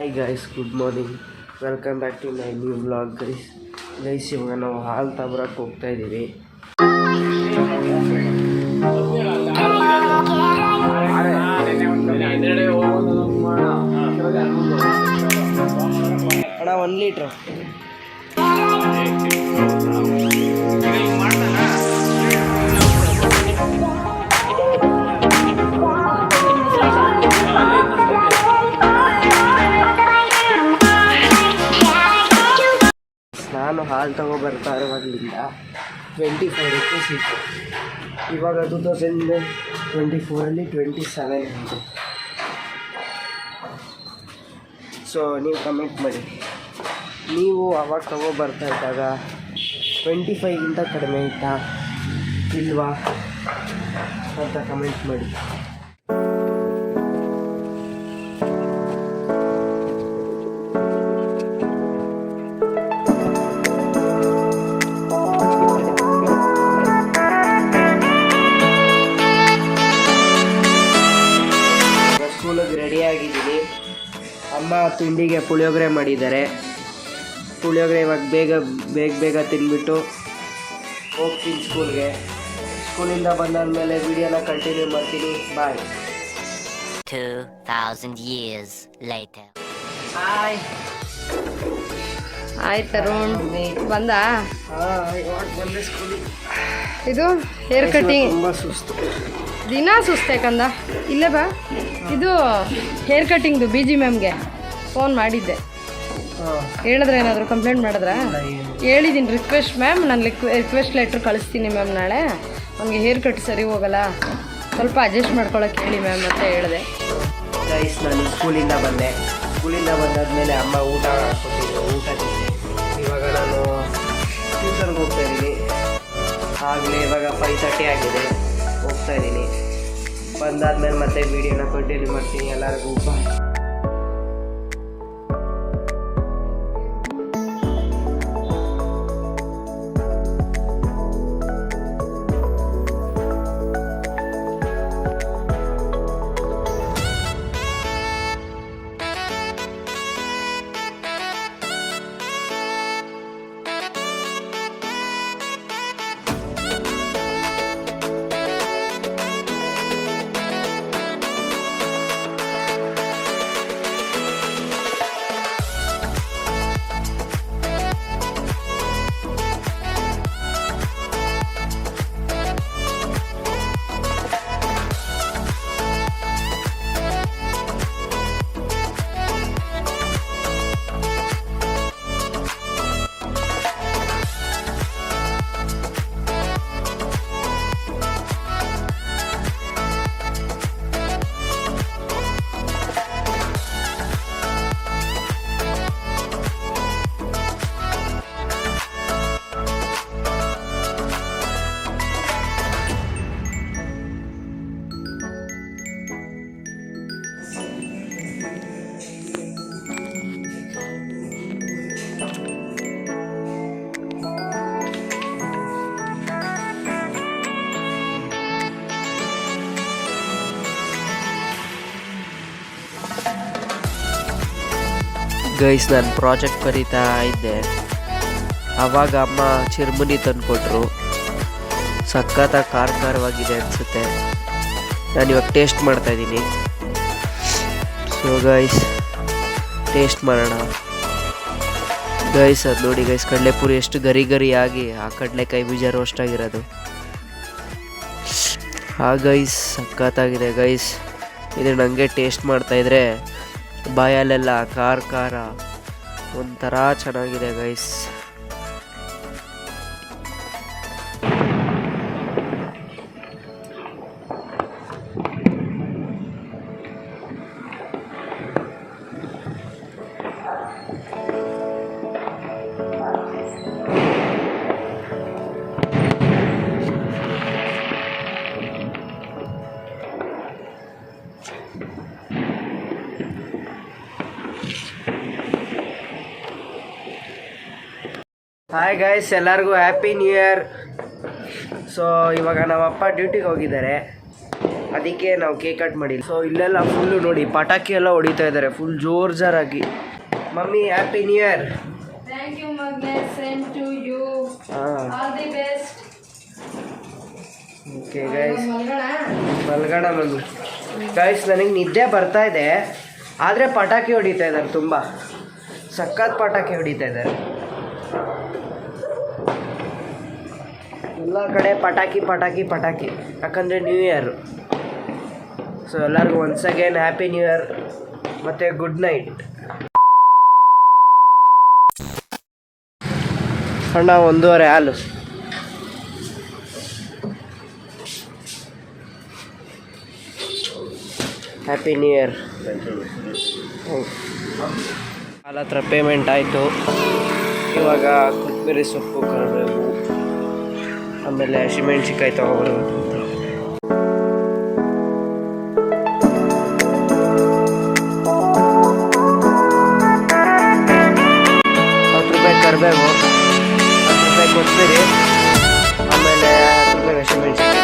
Hi guys, good morning. Welcome back to my new vlog guys ಇವಾಗ ನಾವು ಹಾಲು ತಗೊಳಕ್ಕೆ ಹೋಗ್ತಾ ಇದ್ದೀವಿ. ಅಣ್ಣ 1 ಲೀಟ್ರ್. ನಾನು ಹಾಲು ತಗೊಬರ್ತಾ ಇರುವಾಗಲಿಂದ 25 ರೂಪೀಸ್ ಇತ್ತು. ಇವಾಗ 2024 27 ಆಯಿತು. ಸೊ ನೀವು ಕಮೆಂಟ್ ಮಾಡಿ, ನೀವು ಅವಾಗ ತಗೊಬರ್ತಾ ಇದ್ದಾಗ 25ಗಿಂತ ಕಡಿಮೆ ಇತ್ತಾ ಇಲ್ವಾ ಅಂತ ಕಮೆಂಟ್ ಮಾಡಿ. ರೆಡಿಯಾಗಿದ್ದೀನಿ. ಅಮ್ಮ ತಿಂಡಿಗೆ ಪುಳಿಯೋಗರೆ ಮಾಡಿದ್ದಾರೆ. ಪುಳಿಯೋಗರೆ ಇವಾಗ ಬೇಗ ತಿಂದ್ಬಿಟ್ಟು ಹೋಗ್ತೀನಿ ಸ್ಕೂಲ್ಗೆ. ಸ್ಕೂಲಿಂದ ಬಂದಾದ್ಮೇಲೆ ವಿಡಿಯೋನ ಕಂಟಿನ್ಯೂ ಮಾಡ್ತೀನಿ. ಬಾಯ್. 2000 years later. ಹಾಯ್ ತರುಣ್, ಬಂದ ಬಂದೆ ಸ್ಕೂಲಿಗೆ. ಇದು ಹೇರ್ ಕಟಿಂಗ್ ತುಂಬ ಸುಸ್ತು, ದಿನ ಸುಸ್ತೆ ಕಂದ. ಇಲ್ಲೇ ಬಾ, ಇದು ಹೇರ್ ಕಟಿಂಗ್ದು BG ಮ್ಯಾಮ್ಗೆ ಫೋನ್ ಮಾಡಿದ್ದೆ. ಹೇಳಿದ್ರೆ ಏನಾದರೂ ಕಂಪ್ಲೇಂಟ್ ಮಾಡಿದ್ರ? ಹೇಳಿದ್ದೀನಿ, ರಿಕ್ವೆಸ್ಟ್ ಮ್ಯಾಮ್, ನಾನು ರಿಕ್ವೆಸ್ಟ್ ಲೆಟ್ರ್ ಕಳಿಸ್ತೀನಿ ಮ್ಯಾಮ್ ನಾಳೆ. ನನಗೆ ಹೇರ್ ಕಟ್ ಸರಿ ಹೋಗಲ್ಲ, ಸ್ವಲ್ಪ ಅಡ್ಜಸ್ಟ್ ಮಾಡ್ಕೊಳಕ್ಕೆ ಹೇಳಿ ಮ್ಯಾಮ್ ಅಂತ ಹೇಳಿದೆ. ಗೈಸ್, ನಾನು ಸ್ಕೂಲಿಂದ ಬಂದಾದ್ಮೇಲೆ ಅಮ್ಮ ಊಟ ಕೊಟ್ಟಿದ್ದು, ಊಟ ತಿಂದೆ. ಇವಾಗ ನಾನು ಟ್ಯೂಷನ್ಗೆ ಹೋಗ್ತಾ ಇದ್ದೀನಿ. ಆಗಲೇ ಇವಾಗ 5:30 ಆಗಿದೆ, ಹೋಗ್ತಾ ಇದ್ದೀನಿ. ಬಂದಾದ್ಮೇಲೆ ಮತ್ತೆ ವಿಡಿಯೋನ ಕಂಟಿನ್ಯೂ ಮಾಡ್ತೀನಿ. ಎಲ್ಲರಿಗೂ ಬಾಯ್. ಗೈಸ್, ನಾನು ಪ್ರಾಜೆಕ್ಟ್ ಬರೀತಾ ಇದ್ದೆ. ಆವಾಗ ಅಮ್ಮ ಚಿರ್ಮುನಿ ತಂದುಕೊಟ್ರು. ಸಖತ್ತಾಗಿ ಖಾರವಾಗಿದೆ ಅನಿಸುತ್ತೆ. ನಾನು ಇವಾಗ ಟೇಸ್ಟ್ ಮಾಡ್ತಾಯಿದ್ದೀನಿ. ಸೊ ಗೈಸ್, ಟೇಸ್ಟ್ ಮಾಡೋಣ. ಗೈಸ್, ಅದು ನೋಡಿ ಗೈಸ್, ಕಡಲೆಪುರಿ ಎಷ್ಟು ಗರಿ ಆಗಿ ಆ ಕಡಲೆಕಾಯಿ ಬೀಜ ರೋಸ್ಟ್ ಆಗಿರೋದು. ಗೈಸ್, ಸಖತ್ತಾಗಿದೆ ಗೈಸ್. ಇದು ನನಗೆ ಟೇಸ್ಟ್ ಮಾಡ್ತಾಯಿದ್ರೆ ಬಾಯಲ್ಲೆಲ್ಲ ಖಾರ ಒಂಥರ ಚೆನ್ನಾಗಿದೆ ಗೈಸ್. ಹಾಯ್ ಗೈಸ್, ಎಲ್ಲರಿಗೂ ಹ್ಯಾಪಿ ನ್ಯೂ ಇಯರ್. ಸೊ ಇವಾಗ ನಮ್ಮ ಅಪ್ಪ ಡ್ಯೂಟಿಗೆ ಹೋಗಿದ್ದಾರೆ. ಅದಕ್ಕೆ ನಾವು ಕೇಕ್ ಕಟ್ ಮಾಡಿಲ್ಲ. ಸೊ ಇಲ್ಲೆಲ್ಲ ಫುಲ್ಲು ನೋಡಿ ಪಟಾಕಿ ಎಲ್ಲ ಹೊಡಿತಾ ಇದ್ದಾರೆ ಫುಲ್ ಜೋರಾಗಿ. Mummy happy new year. Thank you ಮಗ್ನೆ, same to you, all the best. Okay guys, ಮಲ್ಗೋಣ ಮಮ್ಮಿ. ಗೈಸ್ ನನಗೆ ನಿದ್ದೆ ಬರ್ತಾ ಇದೆ, ಆದರೆ ಪಟಾಕಿ ಹೊಡಿತಾ ಇದ್ದಾರೆ, ತುಂಬ ಸಖತ್ ಪಟಾಕಿ ಹೊಡಿತಾ ಇದ್ದಾರೆ. ಎಲ್ಲ ಕಡೆ ಪಟಾಕಿ ಪಟಾಕಿ ಪಟಾಕಿ, ಯಾಕಂದರೆ ನ್ಯೂ ಇಯರ್. ಸೊ ಎಲ್ಲರಿಗೂ once again happy new year ಮತ್ತು ಗುಡ್ ನೈಟ್. ಅಣ್ಣ 1.5 ಹಾಲು. Happy new year. ಹಾಲ್ ಹತ್ರ ಪೇಮೆಂಟ್ ಆಯಿತು. ಇವಾಗ ಕೊತ್ತಂಬರಿ ಸೊಪ್ಪು, ಕರಿಬೇವು, ಆಮೇಲೆ ಹಸಿಮೆಣ್ಸಿಕಾಯಿ ತೊಗೊಬರ್ಬೇಕು. 10 ರೂಪಾಯಿ ಕರಿಬೇವು, 10 ರೂಪಾಯಿ ಕೊತ್ತಂಬರಿ, ಆಮೇಲೆ 10 ರೂಪಾಯಿ ಹಸಿಮೆಣ್ಸಿಕಾಯಿ.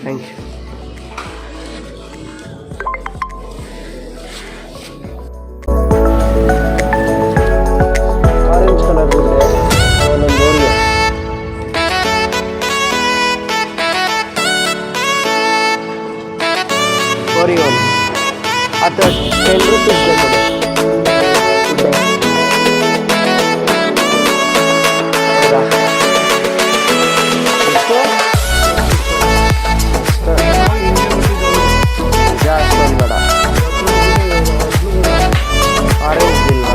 Thank you. ಆರೆಂಜ್ ಕಲರ್ ಇದೆ, ಒಂದೊಂದು ಓರಿಯೋ. ಓರಿಯೋ ಅಥವಾ 10 ರೂಪೀಸ್ ಬೇಕು. ಆರೆಂಜ್ ಇಲ್ವಾ?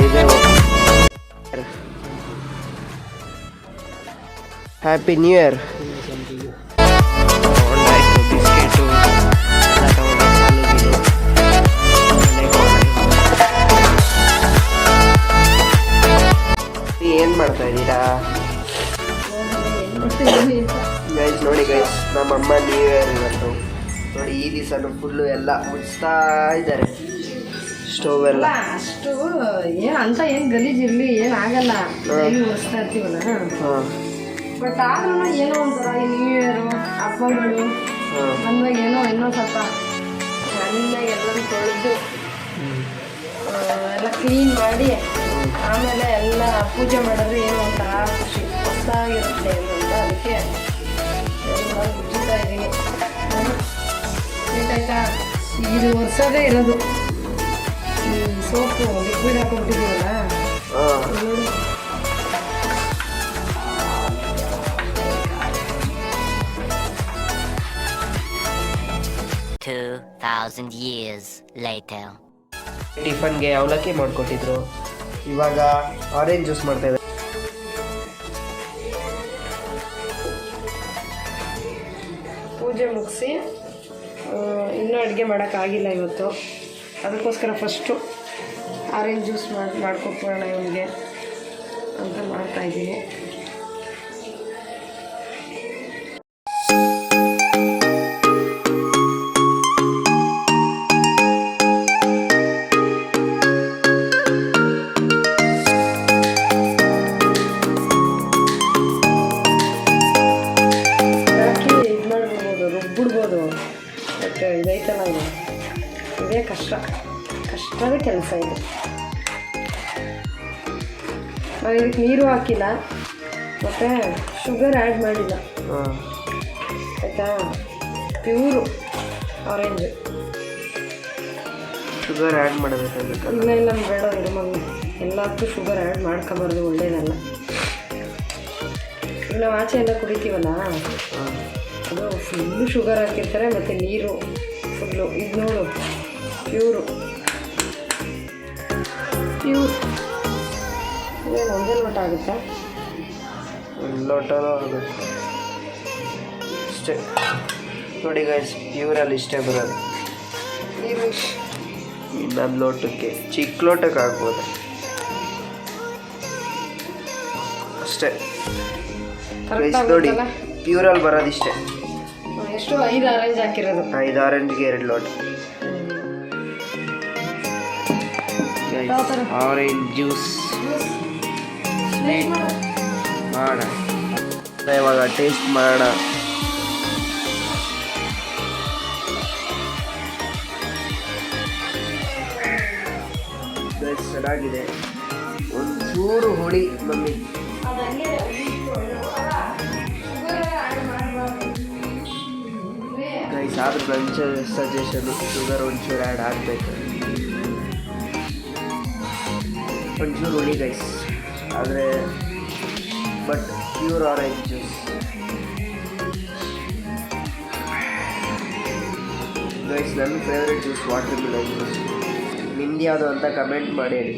ಇದೆ. Happy new year. ತಗೊಂಡಾಯ್ತು ಬಿಸ್ಕೆಟು ಎಲ್ಲ ತಗೊಂಡು ಏನು ಮಾಡ್ತಾ ಇದ್ದೀರಾ ಗೈಸ್? ನೋಡಿ ಗೈಸ್, ನಮ್ಮಮ್ಮ ನ್ಯೂ ಇಯರ್ ಇವತ್ತು ನೋಡಿ. ಈ ದಿವಸನೂ ಫುಲ್ಲು ಎಲ್ಲ ಮುಚ್ತಾ ಇದ್ದಾರೆ ಸ್ಟೋವ್ ಎಲ್ಲ. ಅಷ್ಟು ಏನು ಅಂತ ಏನು ಗಲೀಜಿರಲಿ ಏನಾಗಲ್ಲ, ಮುಗಿಸ್ತಾ ಇರ್ತೀವಲ್ಲ. ಬಟ್ ಆದ್ರೂ ಏನೋ ಒಂಥರ ಈ ನ್ಯೂ ಇಯರು ಹಬ್ಬಗಳು ಬಂದಾಗ ಏನೋ ಸ್ವಲ್ಪ ಚೆನ್ನಾಗಿ ಎಲ್ಲರೂ ತೊಳೆದು ಎಲ್ಲ ಕ್ಲೀನ್ ಮಾಡಿ ಆಮೇಲೆ ಎಲ್ಲ ಪೂಜೆ ಮಾಡಿದ್ರೆ ಏನೋ ಒಂಥರ ಖುಷಿ, ಹೊಸದಾಗಿರುತ್ತೆ ಅಂತ. ಅದಕ್ಕೆ ಎಲ್ಲ ಉಜ್ಜುತ್ತಾ ಇದ್ದೀನಿ. ಆಯ್ತಾ, ಇದು ವರ್ಷದೇ ಇರೋದು. ಈ ಸೋಪು ಲಿಕ್ವಿಡ್ ಹಾಕೊಂಡ್ಬಿಟ್ಟಿದ್ದೀವಲ್ಲ ನೋಡಿ. 2,000 years later. ಟಿಫನ್ಗೆ ಅವಲಕ್ಕಿ ಮಾಡಿಕೊಟ್ಟಿದ್ರು. ಇವಾಗ ಆರೆಂಜ್ ಜ್ಯೂಸ್ ಮಾಡ್ತಾ ಇದ್ದಾರೆ. ಪೂಜೆ ಮುಗಿಸಿ ಇನ್ನೂ ಅಡುಗೆ ಮಾಡೋಕ್ಕಾಗಿಲ್ಲ ಇವತ್ತು. ಅದಕ್ಕೋಸ್ಕರ ಫಸ್ಟು ಆರೆಂಜ್ ಜ್ಯೂಸ್ ಮಾಡ್ಕೊಟ್ಬಿಡೋಣ ಇವನಿಗೆ ಅಂತ ಮಾಡ್ತಾಯಿದ್ದೀನಿ. ಬಿಡ್ಬೋದು, ಬಟ್ ಇದೈತಲ್ಲ ಇದು ಇದೇ ಕಷ್ಟದ ಕೆಲಸ ಇದು. ನಾನು ಇದಕ್ಕೆ ನೀರು ಹಾಕಿಲ್ಲ ಮತ್ತು ಶುಗರ್ ಆ್ಯಡ್ ಮಾಡಿಲ್ಲ ಹಾಂ ಆಯಿತಾ. Pure orange. ಶುಗರ್ ಆ್ಯಡ್ ಮಾಡಬೇಕಾಗಬೇಕಲ್ಲ. ಇಲ್ಲ ಇಲ್ಲ ಬೇಡ ಇದು ಮಗು, ಎಲ್ಲದಕ್ಕೂ ಶುಗರ್ ಆ್ಯಡ್ ಮಾಡ್ಕೊಬಾರ್ದು, ಒಳ್ಳೇದಲ್ಲ. ಈಗ ನಾವು ಆಚೆ ಎಲ್ಲ ಕುಡಿತೀವಲ್ಲ ಅದು ಫುಲ್ಲು ಶುಗರ್ ಹಾಕಿರ್ತಾರೆ ಮತ್ತು ನೀರು ಫುಲ್ಲು. ಇದು ನೋಡು ಪ್ಯೂರು ಇದೇನು ಒಂದೇ ಲೋಟ ಆಗುತ್ತಾ? ಒಂದು ಲೋಟನೂ ಆಗಬೇಕು ಇಷ್ಟೇ ನೋಡಿ ಗೈಸ್, ಪ್ಯೂರಲ್ಲಿ ಇಷ್ಟೇ ಬರೋದು. ನೀರು ಇನ್ನೊಂದು ಲೋಟಕ್ಕೆ ಚಿಕ್ಕ ಲೋಟಕ್ಕೆ ಆಗ್ಬೋದು ಅಷ್ಟೇ ಗೈಸ್. ನೋಡಿ ಪ್ಯೂರಲ್ಲಿ ಬರೋದಿಷ್ಟೇ. ಎಷ್ಟು 5 ಆರೆಂಜ್ ಹಾಕಿರೋದು. 5 ಆರೆಂಜ್ಗೆ 2 ಲೋಟ ಆರೆಂಜ್ ಜ್ಯೂಸ್ ಸ್ವೀಟ್ ಮಾಡೋಣ. ಇವಾಗ ಟೇಸ್ಟ್ ಮಾಡೋಣ. ಚೆನ್ನಾಗಿದೆ. ಒಂಚೂರು ಹುಳಿ ಮಮ್ಮಿ. ಗೈಸ್ ಆದ್ರೂ ನನ್ನ ಸಜೆಷನು ಶುಗರ್ ಒಂಚೂರು ಆ್ಯಡ್ ಆಗಬೇಕು. ಒಂಚೂರು ಹುಳಿ ಗೈಸ್, ಆದರೆ but pure orange juice guys. ನನ್ನ favourite juice watermelon juice. ನಿಮ್ದು ಯಾವುದು ಅಂತ ಕಮೆಂಟ್ ಮಾಡಿ ಹೇಳಿ.